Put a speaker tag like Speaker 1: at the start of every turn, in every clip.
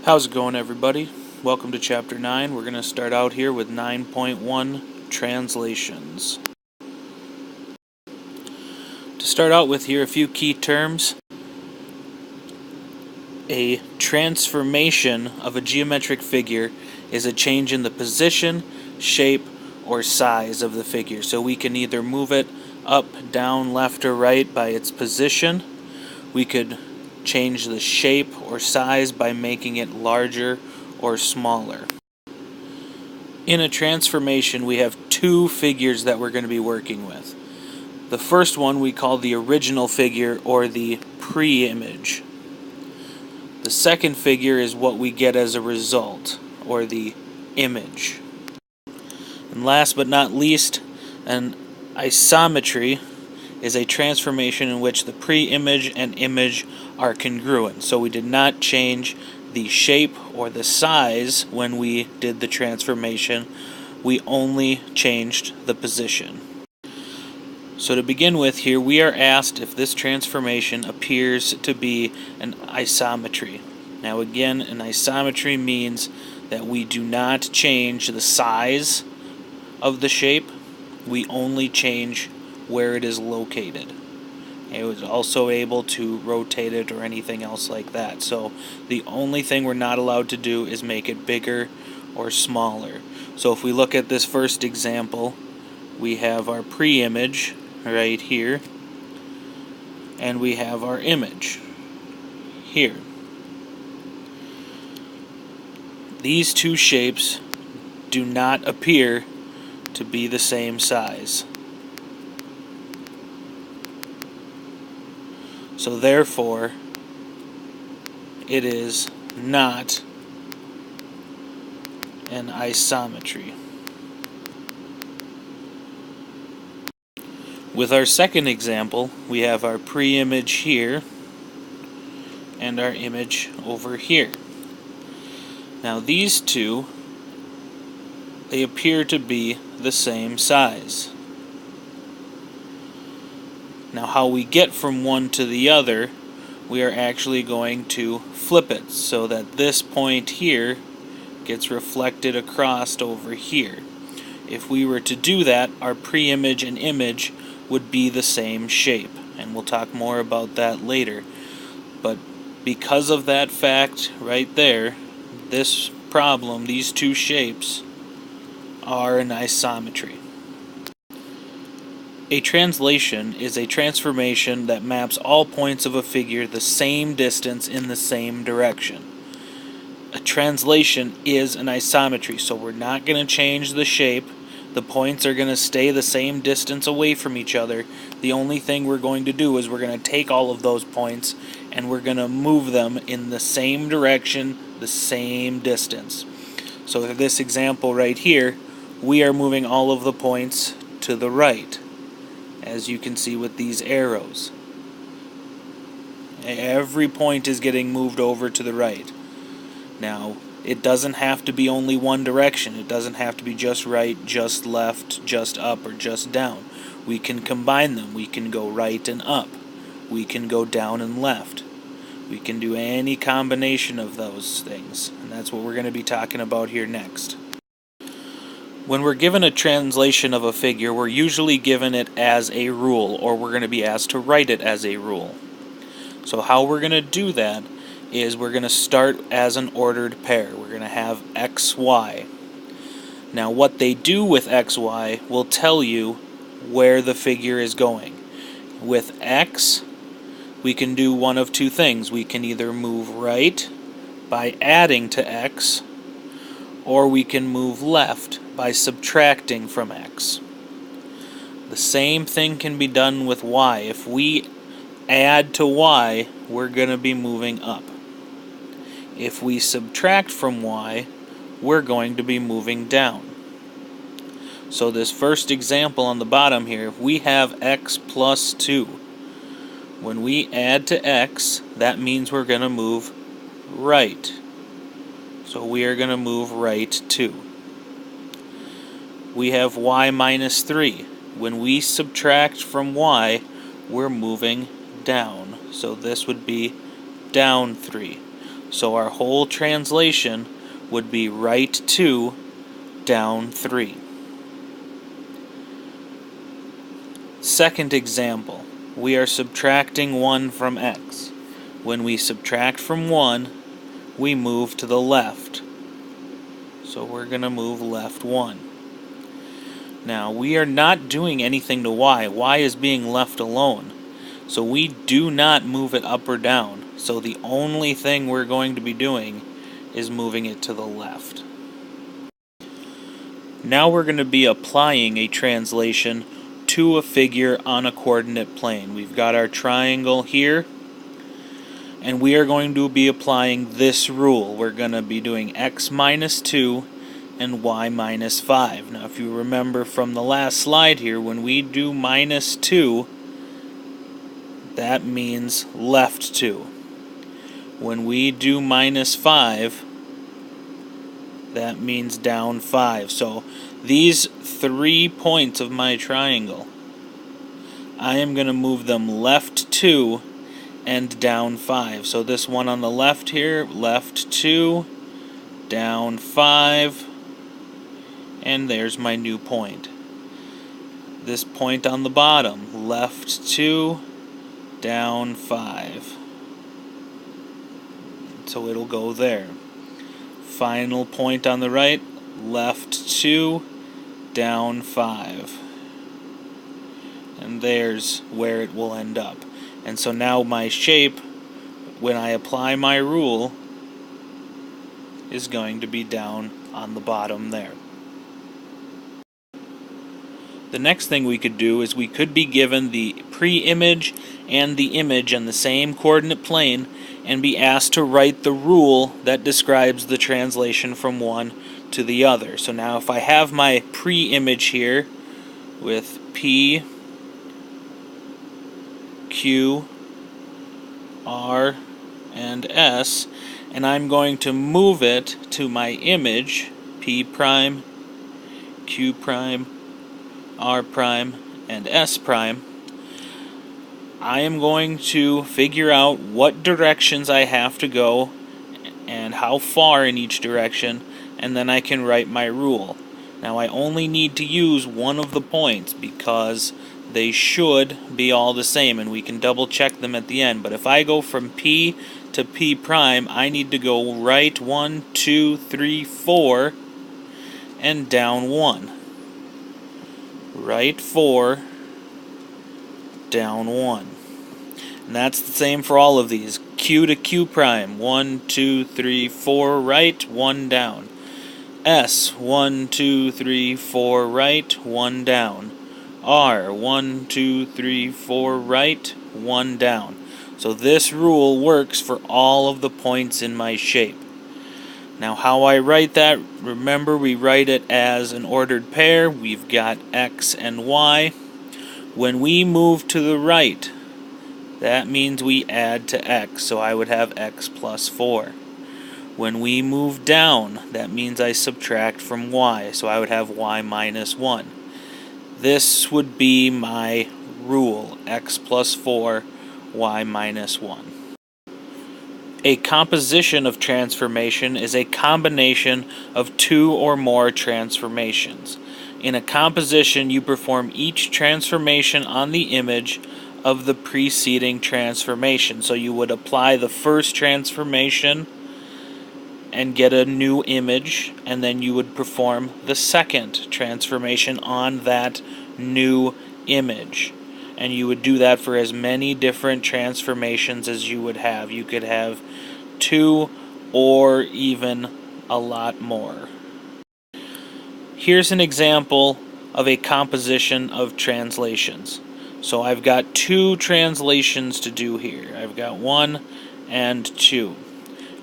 Speaker 1: How's it going, everybody? Welcome to Chapter 9. We're going to start out here with 9.1 Translations. To start out with here, a few key terms. A transformation of a geometric figure is a change in the position, shape, or size of the figure. So we can either move it up, down, left, or right by its position. We could change the shape or size by making it larger or smaller. In a transformation, we have two figures that we're going to be working with. The first one we call the original figure or the pre-image. The second figure is what we get as a result, or the image. And last but not least, an isometry is a transformation in which the pre-image and image are congruent. So we did not change the shape or the size when we did the transformation. We only changed the position. So to begin with here, we are asked if this transformation appears to be an isometry. Now again, an isometry means that we do not change the size of the shape. We only change where it is located. It was also able to rotate it or anything else like that. So the only thing we're not allowed to do is make it bigger or smaller. So if we look at this first example, we have our pre-image right here, and we have our image here. These two shapes do not appear to be the same size. So therefore, it is not an isometry. With our second example, we have our pre-image here and our image over here. Now these two, they appear to be the same size. Now how we get from one to the other, we are actually going to flip it so that this point here gets reflected across over here. If we were to do that, our pre-image and image would be the same shape, and we'll talk more about that later. But because of that fact right there, this problem, these two shapes, are an isometry. A translation is a transformation that maps all points of a figure the same distance in the same direction. A translation is an isometry, so we're not going to change the shape. The points are going to stay the same distance away from each other. The only thing we're going to do is we're going to take all of those points and we're going to move them in the same direction, the same distance. So for this example right here, we are moving all of the points to the right, as you can see with these arrows. Every point is getting moved over to the right. Now, it doesn't have to be only one direction. It doesn't have to be just right, just left, just up, or just down. We can combine them. We can go right and up. We can go down and left. We can do any combination of those things. And that's what we're going to be talking about here next. When we're given a translation of a figure, we're usually given it as a rule, or we're going to be asked to write it as a rule. So how we're going to do that is we're going to start as an ordered pair. We're going to have x, y. Now what they do with x, y will tell you where the figure is going. With x, we can do one of two things. We can either move right by adding to x, or we can move left by subtracting from x. The same thing can be done with y. If we add to y, we're going to be moving up. If we subtract from y, we're going to be moving down. So this first example on the bottom here, if we have x plus 2, when we add to x, that means we're going to move right. So we are going to move right 2. We have y minus 3. When we subtract from y, we're moving down. So this would be down 3. So our whole translation would be right 2, down 3. Second example, we are subtracting 1 from x. When we subtract from 1, we move to the left. So we're going to move left 1. Now, we are not doing anything to y. Y is being left alone. So we do not move it up or down. So the only thing we're going to be doing is moving it to the left. Now we're going to be applying a translation to a figure on a coordinate plane. We've got our triangle here, and we are going to be applying this rule. We're going to be doing x minus 2 and y minus 5. Now if you remember from the last slide here, when we do minus 2, that means left 2. When we do minus 5, that means down 5. So these 3 points of my triangle, I am going to move them left 2 and down 5. So this one on the left here, left 2, down 5, and there's my new point. This point on the bottom, left 2, down 5. So it'll go there. Final point on the right, left 2, down 5. And there's where it will end up. And so now my shape, when I apply my rule, is going to be down on the bottom there. The next thing we could do is we could be given the pre-image and the image on the same coordinate plane and be asked to write the rule that describes the translation from one to the other. So now if I have my pre-image here with P, Q, R, and S, and I'm going to move it to my image, P prime, Q prime, R prime, and S prime, I am going to figure out what directions I have to go and how far in each direction, and then I can write my rule. Now I only need to use one of the points because they should be all the same, and we can double check them at the end. But if I go from P to P prime, I need to go right 1, 2, 3, 4, and down 1. Right 4, down 1. And that's the same for all of these. Q to Q prime, 1, 2, 3, 4 right, 1 down. S, 1, 2, 3, 4 right, 1 down. R, 1, 2, 3, 4 right, 1 down. So this rule works for all of the points in my shape. Now how I write that, remember we write it as an ordered pair. We've got x and y. When we move to the right, that means we add to x, so I would have x plus 4. When we move down, that means I subtract from y, so I would have y minus 1. This would be my rule, x plus 4, y minus 1. A composition of transformation is a combination of two or more transformations. In a composition, you perform each transformation on the image of the preceding transformation. So you would apply the first transformation and get a new image, and then you would perform the second transformation on that new image. And you would do that for as many different transformations as you would have. You could have 2 or even a lot more. Here's an example of a composition of translations. So I've got 2 translations to do here. I've got 1 and 2.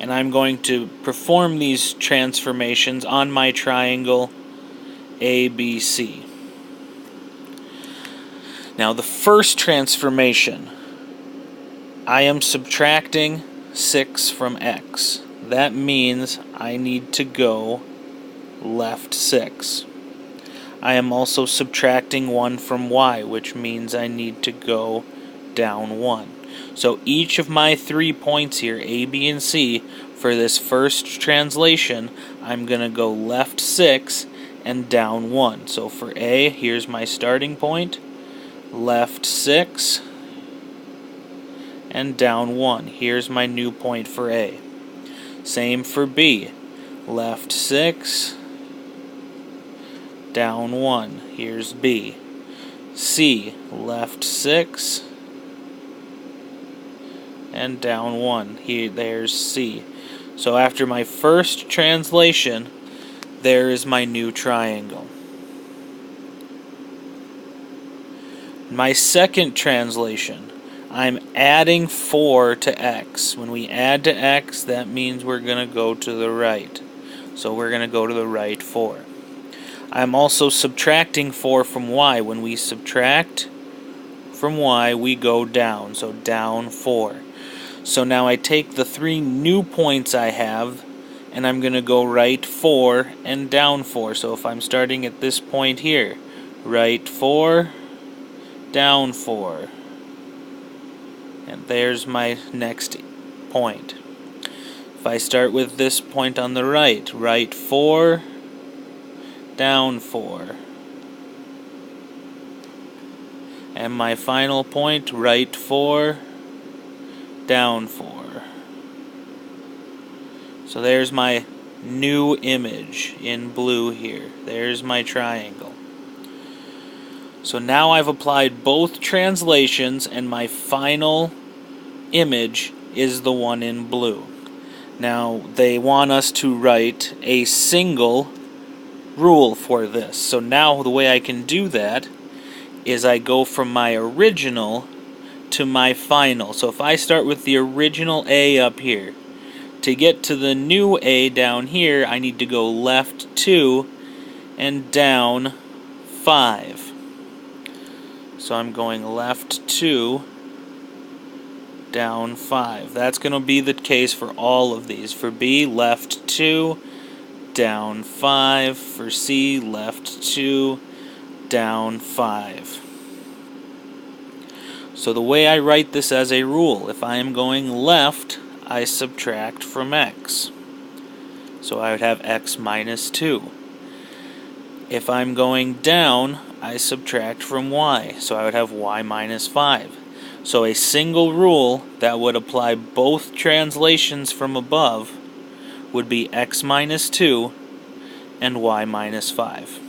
Speaker 1: And I'm going to perform these transformations on my triangle ABC. Now the first transformation, I am subtracting 6 from x. That means I need to go left 6. I am also subtracting 1 from y, which means I need to go down 1. So each of my 3 points here, A, B, and C, For this first translation, I'm going to go left 6 and down 1. So for A, here's my starting point, left 6 and down 1. Here's my new point for A. Same for B, left 6, down 1. Here's B. C, left 6 and down 1. There's C. So after my first translation, there is my new triangle. My second translation, I'm adding 4 to X. When we add to X, that means we're going to go to the right. So we're going to go to the right 4. I'm also subtracting 4 from Y. When we subtract from Y, we go down. So down 4. So now I take the 3 new points I have, and I'm going to go right 4 and down 4. So if I'm starting at this point here, right 4, down 4. And there's my next point. If I start with this point on the right, right 4, down 4. And my final point, right 4, down 4. So there's my new image in blue here. There's my triangle. So now I've applied both translations, and my final image is the one in blue. Now they want us to write a single rule for this. So now the way I can do that is I go from my original to my final. So if I start with the original A up here, to get to the new A down here, I need to go left 2 and down 5. So I'm going left 2, down 5. That's going to be the case for all of these. For B, left 2, down 5. For C, left 2, down 5. So the way I write this as a rule, if I am going left, I subtract from X. So I would have X minus 2. If I'm going down, I subtract from Y. So I would have Y minus 5. So a single rule that would apply both translations from above would be X minus 2 and Y minus 5.